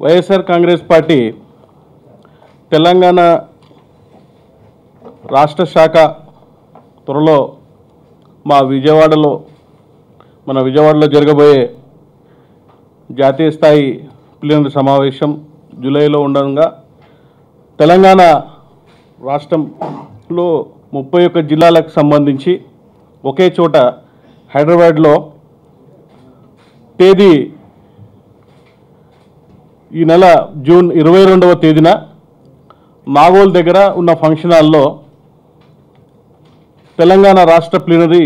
YSR Congress party Telangana రాష్ట్ర శాఖ త్వరలో మన విజయవాడలో జరగబోయే జాతీయ స్థాయి ప్లీనరీ సమావేశం జూలైలో ఉండగా తెలంగాణ రాష్ట్రంలో 31 జిల్లాలకు సంబంధించి ఒకే చోట హైదరాబాద్లో తేదీ ఈ నెల జూన్ 22వ తేదీన నాగోల్ దగ్గర ఉన్న ఫంక్షన్ హాల్లో తెలంగాణ రాష్ట్ర ప్లీనరీ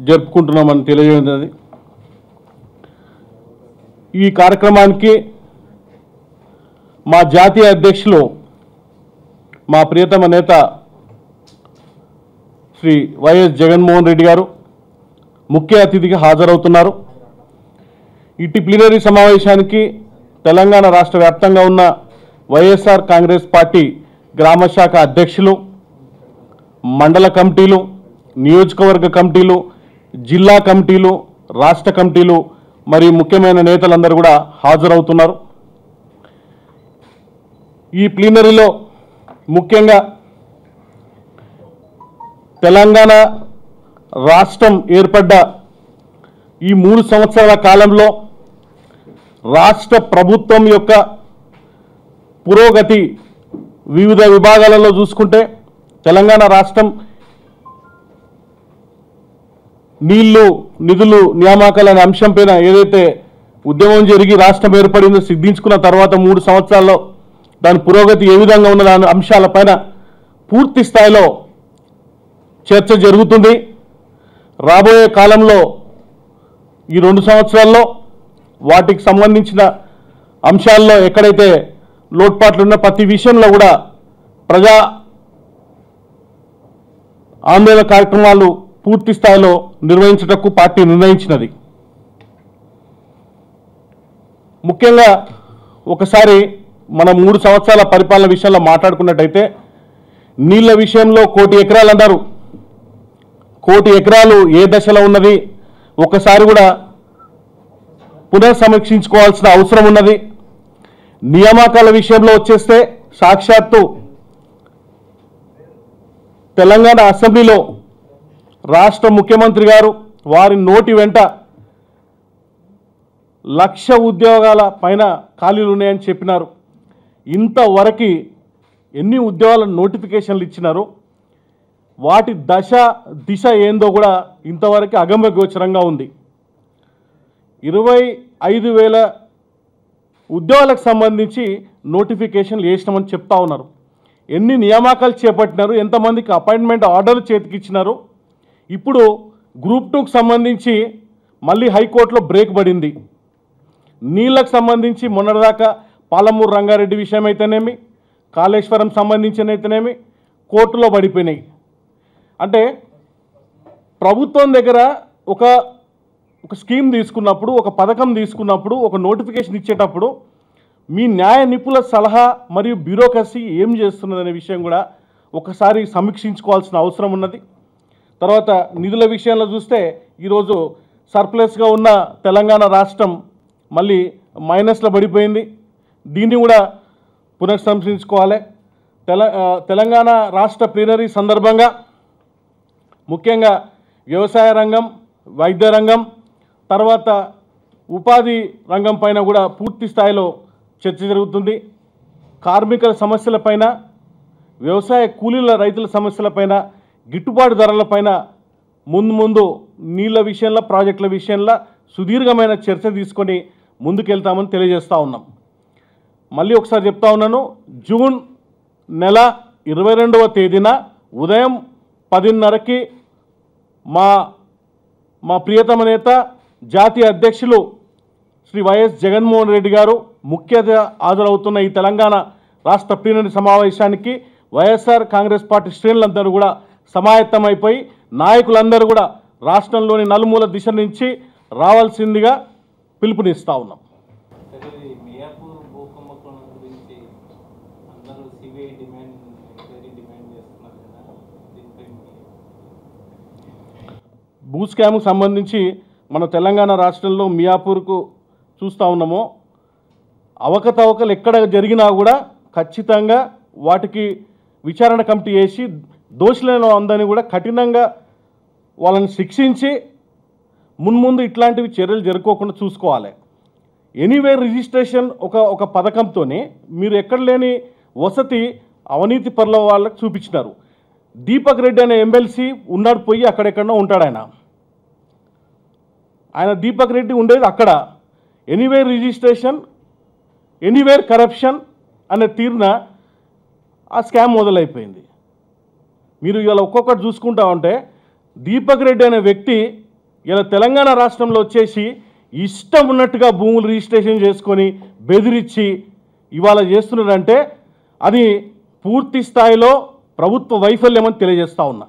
జరుపుకుంటున్నామని తెలియజేయడం. ఈ కార్యక్రమానికి మా జాతీయ అధ్యక్షులు మా ప్రియతమ నేత శ్రీ వైఎస్ జగన్మోహన్ రెడ్డి గారు ముఖ్య అతిథిగా హాజరవుతున్నారు. ఇటు ప్లీనరీ సమావేశానికి తెలంగాణ రాష్ట్ర వ్యాప్తంగా ఉన్న వైఎస్ఆర్ కాంగ్రెస్ పార్టీ గ్రామ శాఖ అధ్యక్షులు, మండల కమిటీలు, నియోజకవర్గ కమిటీలు, జిల్లా కమిటీలు, రాష్ట్ర కమిటీలు మరియు ముఖ్యమైన నేతలందరూ కూడా హాజరవుతున్నారు. ఈ ప్లీనరీలో ముఖ్యంగా తెలంగాణ రాష్ట్రం ఏర్పడ్డ ఈ 3 సంవత్సరాల కాలంలో రాష్ట్ర ప్రభుత్వం యొక్క పురోగతి వివిధ విభాగాలలో చూసుకుంటే తెలంగాణ రాష్ట్రం నీళ్లు, నిధులు, నియామకాలు అనే అంశం పైన ఏదైతే ఉద్యమం జరిగి రాష్ట్రం ఏర్పడిందో సిద్ధించుకున్న తర్వాత 3 సంవత్సరాల్లో దాని పురోగతి ఏ విధంగా ఉన్న దాని అంశాలపైన పూర్తి స్థాయిలో చర్చ జరుగుతుంది. రాబోయే కాలంలో ఈ 2 సంవత్సరాల్లో వాటికి సంబంధించిన అంశాల్లో ఎక్కడైతే లోటుపాట్లున్న ప్రతి విషయంలో కూడా ప్రజా ఆందోళన కార్యక్రమాలు పూర్తి స్థాయిలో నిర్వహించటకు పార్టీ నిర్ణయించినది. ముఖ్యంగా ఒకసారి మనం 3 సంవత్సరాల పరిపాలన విషయంలో మాట్లాడుకున్నట్టయితే నీళ్ల విషయంలో 1 కోటి ఎకరాలు అన్నారు. 1 కోటి ఎకరాలు ఏ దశలో ఉన్నది ఒకసారి కూడా పునఃసమీక్షించుకోవాల్సిన అవసరం ఉన్నది. నియామకాల విషయంలో వచ్చేస్తే సాక్షాత్తు తెలంగాణ అసెంబ్లీలో రాష్ట్ర ముఖ్యమంత్రి గారు వారి నోటి వెంట 1,00,000 ఉద్యోగాల పైన ఖాళీలు ఉన్నాయని చెప్పినారు. ఇంతవరకు ఎన్ని ఉద్యోగాల నోటిఫికేషన్లు ఇచ్చినారు, వాటి దిశ ఏందో కూడా ఇంతవరకు అగమ్య గోచరంగా ఉంది. 25,000 ఉద్యోగాలకు సంబంధించి నోటిఫికేషన్లు వేసినామని చెప్తా ఉన్నారు. ఎన్ని నియామకాలు చేపట్టినారు, ఎంతమందికి అపాయింట్మెంట్ ఆర్డర్లు చేతికి ఇచ్చినారు. ఇప్పుడు గ్రూప్ 2కు సంబంధించి మళ్ళీ హైకోర్టులో బ్రేక్ పడింది. నీళ్లకు సంబంధించి మొన్నటిదాకా పాలమూరు రంగారెడ్డి విషయం అయితేనేమి, కాళేశ్వరం సంబంధించినైతేనేమి కోర్టులో పడిపోయినాయి. అంటే ప్రభుత్వం దగ్గర ఒక స్కీమ్ తీసుకున్నప్పుడు, ఒక పథకం తీసుకున్నప్పుడు, ఒక నోటిఫికేషన్ ఇచ్చేటప్పుడు మీ న్యాయ నిపుణుల సలహా మరియు బ్యూరోక్రసీ ఏం చేస్తున్నదనే విషయం కూడా ఒకసారి సమీక్షించుకోవాల్సిన అవసరం ఉన్నది. తర్వాత నిధుల విషయంలో చూస్తే ఈరోజు సర్ప్లస్గా ఉన్న తెలంగాణ రాష్ట్రం మళ్ళీ మైనస్లో పడిపోయింది. దీన్ని కూడా పునఃసమీక్షించుకోవాలి. తెలంగాణ రాష్ట్ర ప్లీనరీ సందర్భంగా ముఖ్యంగా వ్యవసాయ రంగం, వైద్య రంగం, తర్వాత ఉపాధి రంగం పైన కూడా పూర్తి స్థాయిలో చర్చ జరుగుతుంది. కార్మికుల సమస్యలపైన, వ్యవసాయ కూలీల రైతుల సమస్యలపైన, గిట్టుబాటు ధరలపైన ముందు నీళ్ళ విషయంలో, ప్రాజెక్టుల విషయంలో సుదీర్ఘమైన చర్చ తీసుకొని ముందుకెళ్తామని తెలియజేస్తూ ఉన్నాం. మళ్ళీ ఒకసారి చెప్తా ఉన్నాను, జూన్ నెల 22వ తేదీన ఉదయం 10:30కి మా ప్రియతమ నేత జాతీయ అధ్యక్షులు శ్రీ వైఎస్ జగన్మోహన్ రెడ్డి గారు ముఖ్యంగా హాజరవుతున్న ఈ తెలంగాణ రాష్ట్ర ప్లీనరీ సమావేశానికి వైఎస్ఆర్ కాంగ్రెస్ పార్టీ శ్రేణులందరూ కూడా సమాయత్తమైపోయి నాయకులందరూ కూడా రాష్ట్రంలోని నలుమూల దిశ నుంచి రావాల్సిందిగా పిలుపునిస్తూ ఉన్నాం. భూ స్కామ్కు సంబంధించి మన తెలంగాణ రాష్ట్రంలో మియాపూర్కు చూస్తూ ఉన్నాము. అవకతవకలు ఎక్కడ జరిగినా కూడా ఖచ్చితంగా వాటికి విచారణ కమిటీ వేసి దోషులైన అందరినీ కూడా కఠినంగా వాళ్ళని శిక్షించి మున్ముందు ఇట్లాంటివి చర్యలు జరుపుకోకుండా చూసుకోవాలి. ఎనీవేర్ రిజిస్ట్రేషన్ ఒక పథకంతో మీరు ఎక్కడ లేని వసతి అవినీతి పరుల వాళ్ళకి చూపించినారు. దీపక్ రెడ్డి అనే ఎమ్మెల్సీ ఉన్నాడు, పోయి అక్కడెక్కడో ఉంటాడు ఆయన దీపక్ రెడ్డి ఉండేది అక్కడ. ఎనీవేర్ రిజిస్ట్రేషన్, ఎనీవేర్ కరప్షన్ అనే తీరున ఆ స్కామ్ మొదలైపోయింది. మీరు ఇలా ఒక్కొక్కటి చూసుకుంటా ఉంటే దీపక్ రెడ్డి అనే వ్యక్తి ఇలా తెలంగాణ రాష్ట్రంలో వచ్చేసి ఇష్టం ఉన్నట్టుగా భూములు రిజిస్ట్రేషన్ చేసుకొని బెదిరించి ఇవాళ చేస్తున్నాడంటే అది పూర్తి స్థాయిలో ప్రభుత్వ వైఫల్యం అని తెలియజేస్తా ఉన్నా.